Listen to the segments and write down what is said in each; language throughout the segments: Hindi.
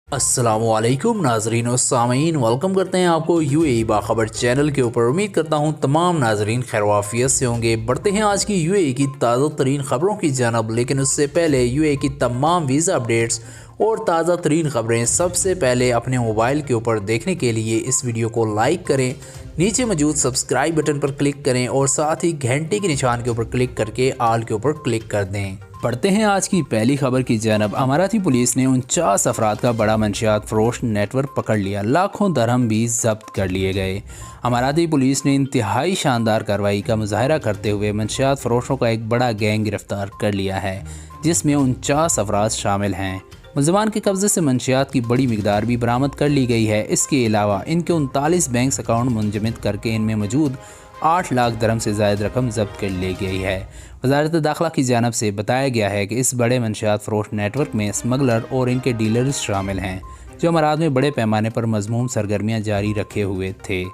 अस्सलामुअलैकुम नाजरीन और सामीन, वेलकम करते हैं आपको यूएई बाखबर चैनल के ऊपर। उम्मीद करता हूं तमाम नाजरीन खैरवाफियत से होंगे। बढ़ते हैं आज की यूएई की ताज़ा तरीन ख़बरों की जानब, लेकिन उससे पहले यूएई की तमाम वीज़ा अपडेट्स और ताज़ा तरीन ख़बरें सबसे पहले अपने मोबाइल के ऊपर देखने के लिए इस वीडियो को लाइक करें, नीचे मौजूद सब्सक्राइब बटन पर क्लिक करें और साथ ही घंटे के निशान के ऊपर क्लिक करके आल के ऊपर क्लिक कर दें। पढ़ते हैं आज की पहली खबर की जानब। अमाराती पुलिस ने 49 अफराद का बड़ा मंशियात फरोश नेटवर्क पकड़ लिया, लाखों दरहम भी जब्त कर लिए गए। अमाराती पुलिस ने इंतहाई शानदार कार्रवाई का मुजाहरा करते हुए मंशियात फरोशों का एक बड़ा गैंग गिरफ्तार कर लिया है, जिसमें 49 अफराद शामिल हैं। मुलजमान के कब्जे से मंशियात की बड़ी मिकदार भी बरामद कर ली गई है। इसके अलावा इनके 39 बैंक अकाउंट मुंजमद करके इनमें मौजूद 8 लाख दरहम से ज़ायद रकम जब्त कर ली गई है। वज़ारत दाखिला की जानब से बताया गया है कि इस बड़े मंशियात फरोश नेटवर्क में स्मगलर और इनके डीलर्स शामिल हैं, जो अमरात में बड़े पैमाने पर मज़मूम सरगर्मियाँ जारी रखे हुए थे।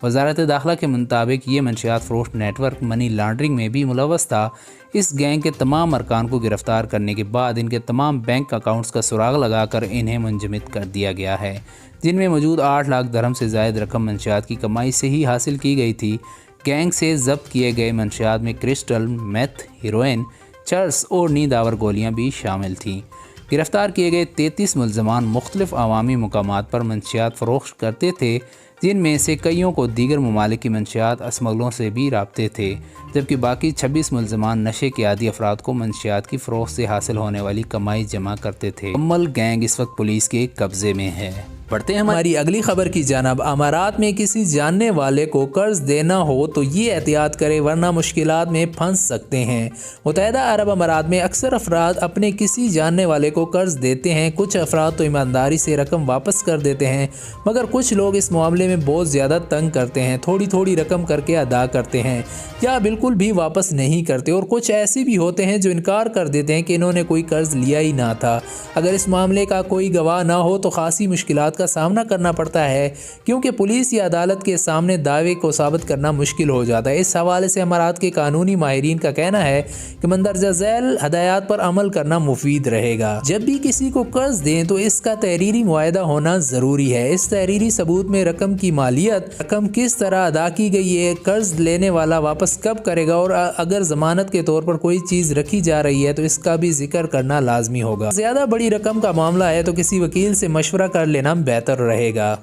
वज़ारत दाखिला के मुताबिक ये मंशियात फरोश नेटवर्क मनी लॉन्ड्रिंग में भी मुलव्वस था। इस गैंग के तमाम अरकान को गिरफ्तार करने के बाद इनके तमाम बैंक अकाउंट्स का सुराग लगाकर इन्हें मुंजमद कर दिया गया है, जिनमें मौजूद 8 लाख दरहम से ज़ायद रकम मंशियात की कमाई से ही हासिल की गई थी। गैंग से जब्त किए गए मंशियात में क्रिस्टल, मेथ, हीरोइन, चर्स और नींद आवर गोलियाँ भी शामिल थीं। गिरफ्तार किए गए 33 मुलजमान मुख्तलिफ अवामी मुकामात पर मंशियात फ़रोख्त करते थे, जिनमें से कईयों को दीगर ममालिक की मंशियात स्मगलों से भी राब्ते थे, जबकि बाकी 26 मुलजमान नशे के आदी अफराद को मंशियात की फ़रोख्त से हासिल होने वाली कमाई जमा करते थे। मुकम्मल गैंग इस वक्त पुलिस के कब्ज़े में है। बढ़ते हैं हमारी अगली खबर की जानब। अमारात में किसी जानने वाले को कर्ज देना हो तो ये एहतियात करें, वरना मुश्किलात में फंस सकते हैं। मुत्तहिदा अरब अमारात में अक्सर अफराद अपने किसी जानने वाले को कर्ज देते हैं। कुछ अफराद तो ईमानदारी से रकम वापस कर देते हैं, मगर कुछ लोग इस मामले में बहुत ज़्यादा तंग करते हैं। थोड़ी थोड़ी रकम करके अदा करते हैं या बिल्कुल भी वापस नहीं करते, और कुछ ऐसे भी होते हैं जो इनकार कर देते हैं कि इन्होंने कोई कर्ज लिया ही ना था। अगर इस मामले का कोई गवाह ना हो तो खासी मुश्किलात का सामना करना पड़ता है, क्योंकि पुलिस या अदालत के सामने दावे को साबित करना मुश्किल हो जाता है। इस हवाले से अमारात के कानूनी माहिरीन का कहना है कि मंदरजा झैल हदायत पर अमल करना मुफीद रहेगा। जब भी किसी को कर्ज दें तो इसका तहरीरी मुआहदा होना ज़रूरी है। इस तहरीरी सबूत में रकम की मालियत, रकम किस तरह अदा की गई है, कर्ज लेने वाला वापस कब करेगा, और अगर जमानत के तौर पर कोई चीज़ रखी जा रही है तो इसका भी जिक्र करना लाजमी होगा। ज़्यादा बड़ी रकम का मामला है तो किसी वकील से मशवरा कर लेना बेहतर रहेगा।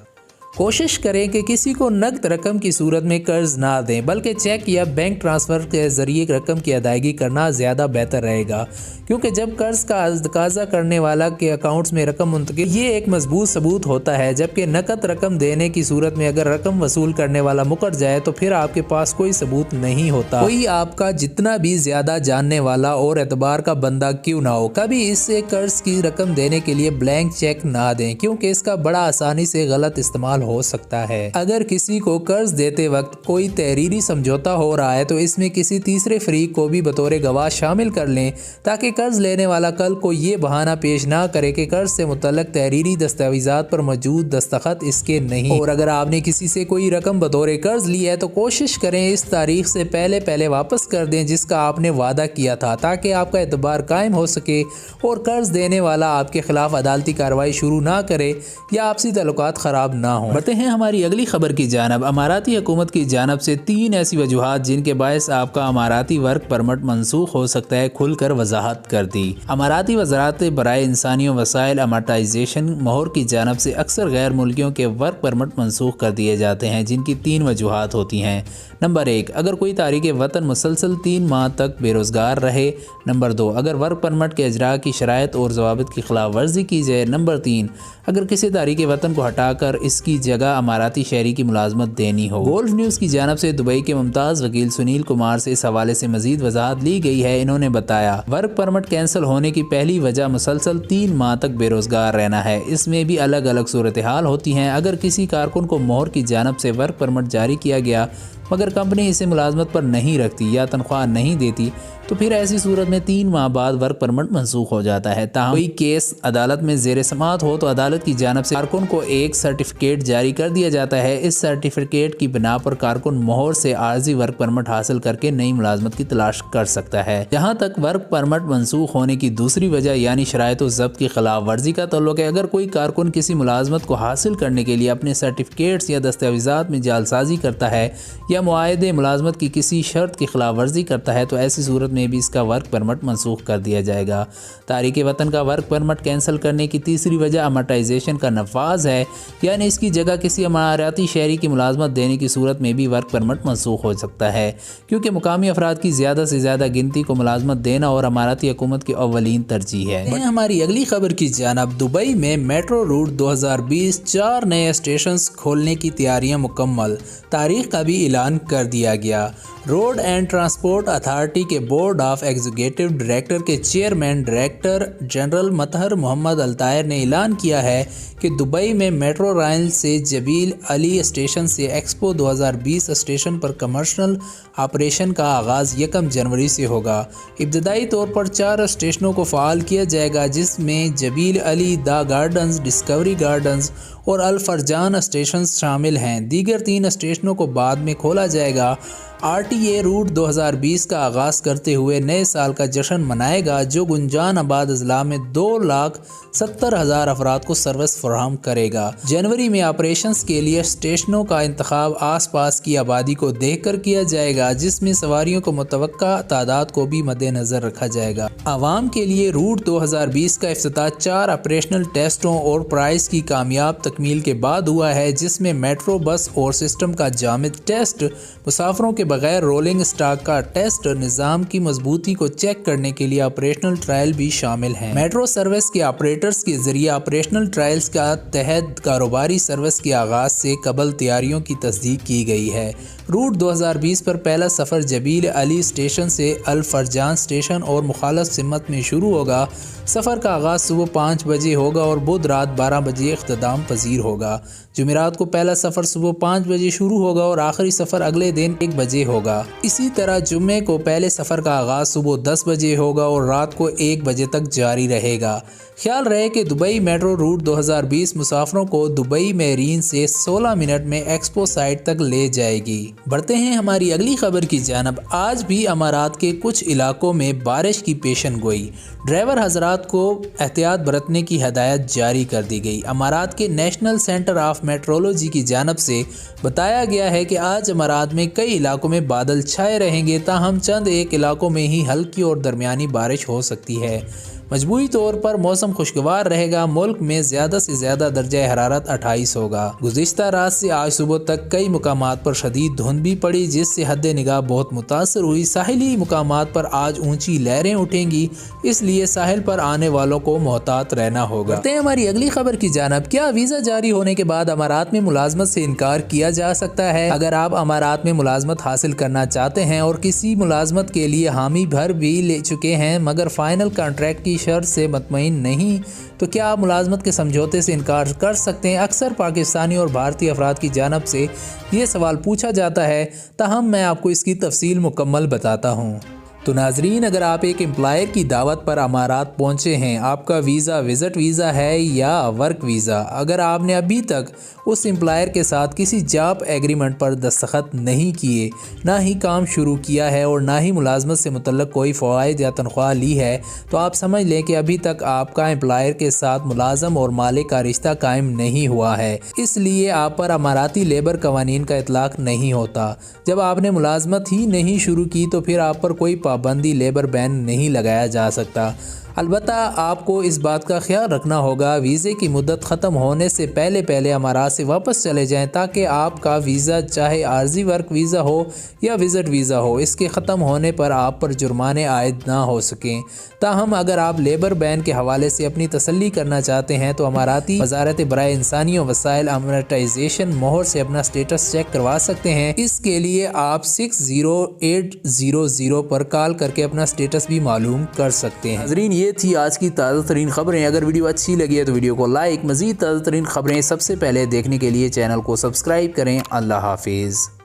कोशिश करें कि किसी को नकद रकम की सूरत में कर्ज ना दें, बल्कि चेक या बैंक ट्रांसफ़र के ज़रिए रकम की अदायगी करना ज़्यादा बेहतर रहेगा, क्योंकि जब कर्ज का तकाज़ा करने वाला के अकाउंट्स में रकम मुंतकिल, ये एक मजबूत सबूत होता है। जबकि नकद रकम देने की सूरत में अगर रकम वसूल करने वाला मुकर जाए तो फिर आपके पास कोई सबूत नहीं होता। कोई आपका जितना भी ज़्यादा जानने वाला और एतबार का बंदा क्यों ना हो, कभी इससे कर्ज की रकम देने के लिए ब्लैंक चेक ना दें, क्योंकि इसका बड़ा आसानी से गलत इस्तेमाल हो सकता है। अगर किसी को कर्ज देते वक्त कोई तहरीरी समझौता हो रहा है तो इसमें किसी तीसरे फरीक को भी बतौर गवाह शामिल कर लें, ताकि कर्ज लेने वाला कल को ये बहाना पेश ना करे कि कर्ज से मुतल्लक तहरीरी दस्तावेजात पर मौजूद दस्तखत इसके नहीं। और अगर आपने किसी से कोई रकम बतौर कर्ज ली है तो कोशिश करें इस तारीख से पहले वापस कर दें जिसका आपने वादा किया था, ताकि आपका एतबार कायम हो सके और कर्ज देने वाला आपके खिलाफ अदालती कार्रवाई शुरू ना करे या आपसी ताल्लुकात ख़राब ना हो। बढ़ते हैं हमारी अगली खबर की जानब। अमाराती हुकूमत की जानब से 3 ऐसी वजूहात जिनके बायस आपका अमाराती वर्क परमिट मनसूख हो सकता है, खुलकर वजाहत कर दी। अमाराती वज़ारत बराए इंसानी वसाइल अमार्टाइजेशन मोहर की जानब से अक्सर गैर मुल्कियों के वर्क परमिट मनसूख कर दिए जाते हैं, जिनकी 3 वजूहात होती हैं। नंबर 1, अगर कोई तारीक वतन मुसलसल 3 माह तक बेरोज़गार रहे। नंबर 2, अगर वर्क परमिट के इजरा की शराइत और ज़वाबित की खिलाफ वर्जी की जाए। नंबर 3, अगर किसी तारीक वतन को हटाकर इसकी जगह अमाराती शहरी की मुलाजमत देनी हो। गोल्फ न्यूज़ की जानब से दुबई के मुमताज़ वकील सुनील कुमार से इस हवाले से मजीद वजाहत ली गई है। इन्होंने बताया, वर्क परमिट कैंसिल होने की पहली वजह मुसलसल 3 माह तक बेरोज़गार रहना है। इसमें भी अलग अलग सूरत हाल होती हैं। अगर किसी कारकुन को मोहर की जानब से वर्क परमिट जारी किया गया मगर कंपनी इसे मुलाजमत पर नहीं रखती या तनख्वाह नहीं देती तो फिर ऐसी सूरत में 3 माह बाद वर्क परमिट मनसूख हो जाता है। ताहम कोई केस अदालत में ज़ेर समाअत हो तो अदालत की जानिब से कारकुन को एक सर्टिफिकेट जारी कर दिया जाता है। इस सर्टिफिकेट की बिना पर कारकुन मोहर से आर्जी वर्क परमिट हासिल करके नई मुलाजमत की तलाश कर सकता है। जहाँ तक वर्क परमिट मनसूख होने की दूसरी वजह यानी शराइत ज़ब्त की खिलाफ वर्जी का तल्लुक है, अगर कोई कारकुन किसी मुलाजमत को हासिल करने के लिए अपने सर्टिफिकेट्स या दस्तावेज़ात में जालसाजी करता है या मुआहदे मुलाजमत की किसी शर्त की खिलाफ वर्जी करता है तो ऐसी सूरत में भी इसका वर्क परमिट मनसूख कर दिया जाएगा। तारीक वतन का वर्क परमिट कैंसिल करने की तीसरी वजह अमर्टाइजेशन का नफाज है, यानी इसकी जगह किसी अमाराती शहरी की मुलाजमत देने की सूरत में भी वर्क परमिट मनसूख हो सकता है, क्योंकि मुकामी अफराद की ज़्यादा से ज़्यादा गिनती को मुलाजमत देना और अमाराती हुकूमत की अव्वलीन तरजीह है। हमारी अगली खबर की जानब दुबई में मेट्रो रूट 2020 4 नए स्टेशन खोलने की तैयारियां मुकम्मल, तारीख का भी ऐलान कर दिया गया। रोड एंड ट्रांसपोर्ट अथॉरिटी के बोर्ड ऑफ एग्जीक्यूटिव डायरेक्टर के चेयरमैन डायरेक्टर जनरल मतहर मोहम्मद अल्तायर ने ऐलान किया है कि दुबई में मेट्रो रेल से जबील अली स्टेशन से एक्सपो 2020 स्टेशन पर कमर्शियल ऑपरेशन का आगाज़ 1 जनवरी से होगा। इब्तदाई तौर पर 4 स्टेशनों को फ़ाल किया जाएगा, जिसमें Jebel Ali, the gardens, discovery gardens और अल फरजान स्टेशन शामिल हैं। दीगर 3 स्टेशनों को बाद में खोला जाएगा। RTA रूट 2020 का आगाज़ करते हुए नए साल का जश्न मनाएगा, जो गुंजान आबाद अजला में 2,70,000 अफराद को सर्विस फराहम करेगा। जनवरी में ऑपरेशंस के लिए स्टेशनों का इंतखाब आस पास की आबादी को देख कर किया जाएगा, जिसमें सवारियों को मुतवक्का तादाद को भी मद्देनज़र रखा जाएगा। आवाम के लिए रूट 2020 का इफ्तिताह 4 ऑपरेशनल टेस्टों और प्राइस की कामयाब तकमील के बाद हुआ है, जिसमें मेट्रो बस और सिस्टम का जामिद टेस्ट, मुसाफिरों के बगैर रोलिंग स्टॉक का टेस्ट, निज़ाम की मजबूती को चेक करने के लिए ऑपरेशनल ट्रायल भी शामिल हैं। मेट्रो सर्विस के ऑपरेटर्स के जरिए ऑपरेशनल ट्रायल्स का तहत कारोबारी सर्विस के आगाज़ से कबल तैयारियों की तस्दीक की गई है। रूट 2020 पर पहला सफ़र जबील अली स्टेशन से अल फरजान स्टेशन और मुखालफ सिमत में शुरू होगा। सफ़र का आगाज़ सुबह 5 बजे होगा और बुध रात 12 बजे इख्तिताम पजीर होगा। जुमेरात को पहला सफ़र सुबह 5 बजे शुरू होगा और आखिरी सफ़र अगले दिन 1 बजे होगा। इसी तरह जुम्मे को पहले सफ़र का आगाज़ सुबह 10 बजे होगा और रात को 1 बजे तक जारी रहेगा। ख्याल रहे कि दुबई मेट्रो रूट 2020 मुसाफिरों को दुबई मेरीन से 16 मिनट में एक्सपो साइट तक ले जाएगी। बढ़ते हैं हमारी अगली खबर की जानब। आज भी अमारात के कुछ इलाकों में बारिश की पेशन गोई, ड्राइवर हजरात को एहतियात बरतने की हदायत जारी कर दी गई। अमारात के नेशनल सेंटर ऑफ मेट्रोलॉजी की जानब से बताया गया है कि आज अमारात में कई इलाकों में बादल छाए रहेंगे, ताहम चंद एक इलाकों में ही हल्की और दरमियानी बारिश हो सकती है। मजबूरी तौर पर मौसम खुशगवार रहेगा। मुल्क में ज़्यादा से ज़्यादा दर्जा हरारत 28 होगा। गुज़िश्ता रात से आज सुबह तक कई मुकामात पर शदीद धुंध भी पड़ी, जिससे हद निगाह बहुत मुतासर हुई। साहिली मुकामात पर आज ऊंची लहरें उठेंगी, इसलिए साहिल पर आने वालों को मोहतात रहना होगा। हमारी अगली खबर की जानब। क्या वीज़ा जारी होने के बाद अमारात में मुलाजमत से इनकार किया जा सकता है? अगर आप अमारात में मुलाजमत हासिल करना चाहते हैं और किसी मुलाजमत के लिए हामी भर भी ले चुके हैं मगर फाइनल कॉन्ट्रैक्ट की शर्त से मुतमईन नहीं, तो क्या आप मुलाजमत के समझौते से इनकार कर सकते हैं? अक्सर पाकिस्तानी और भारतीय अफराद की जानब से ये सवाल पूछा जाता है, ताहम मैं आपको इसकी तफसील मुकम्मल बताता हूँ। तो नाजरीन, अगर आप एक एम्प्लॉयर की दावत पर अमारात पहुँचे हैं, आपका वीज़ा विज़िट वीज़ा है या वर्क वीज़ा, अगर आपने अभी तक उस एम्प्लॉयर के साथ किसी जॉब एग्रीमेंट पर दस्तखत नहीं किए, ना ही काम शुरू किया है और ना ही मुलाजमत से मुतल्लक कोई फ़वाइद या तनख्वाह ली है, तो आप समझ लें कि अभी तक आपका एम्प्लॉयर के साथ मुलाजम और मालिक का रिश्ता कायम नहीं हुआ है। इसलिए आप पर अमाराती लेबर कवानीन का इतलाक़ नहीं होता। जब आपने मुलाजमत ही नहीं शुरू की तो फिर आप पर कोई पाबंदी लेबर बैन नहीं लगाया जा सकता। अलबत्ता आपको इस बात का ख्याल रखना होगा, वीज़े की मुद्दत ख़त्म होने से पहले अमारात से वापस चले जाएं, ताकि आपका वीज़ा चाहे आर्जी वर्क वीज़ा हो या विज़िट वीज़ा हो, इसके ख़त्म होने पर आप पर जुर्माने आयद ना हो सकें। ताहम अगर आप लेबर बैन के हवाले से अपनी तसल्ली करना चाहते हैं तो अमाराती वज़ारत बराए इंसानी वसाइल अमर्टाइजेशन मोहर से अपना स्टेटस चेक करवा सकते हैं। इसके लिए आप 60800 पर कॉल करके अपना स्टेटस भी मालूम कर सकते हैं। नाज़रीन, ये थी आज की ताज़ा तरीन खबरें। अगर वीडियो अच्छी लगी है तो वीडियो को लाइक, मज़ीद ताज़ा तरीन खबरें सबसे पहले देखने के लिए चैनल को सब्सक्राइब करें। अल्लाह हाफिज़।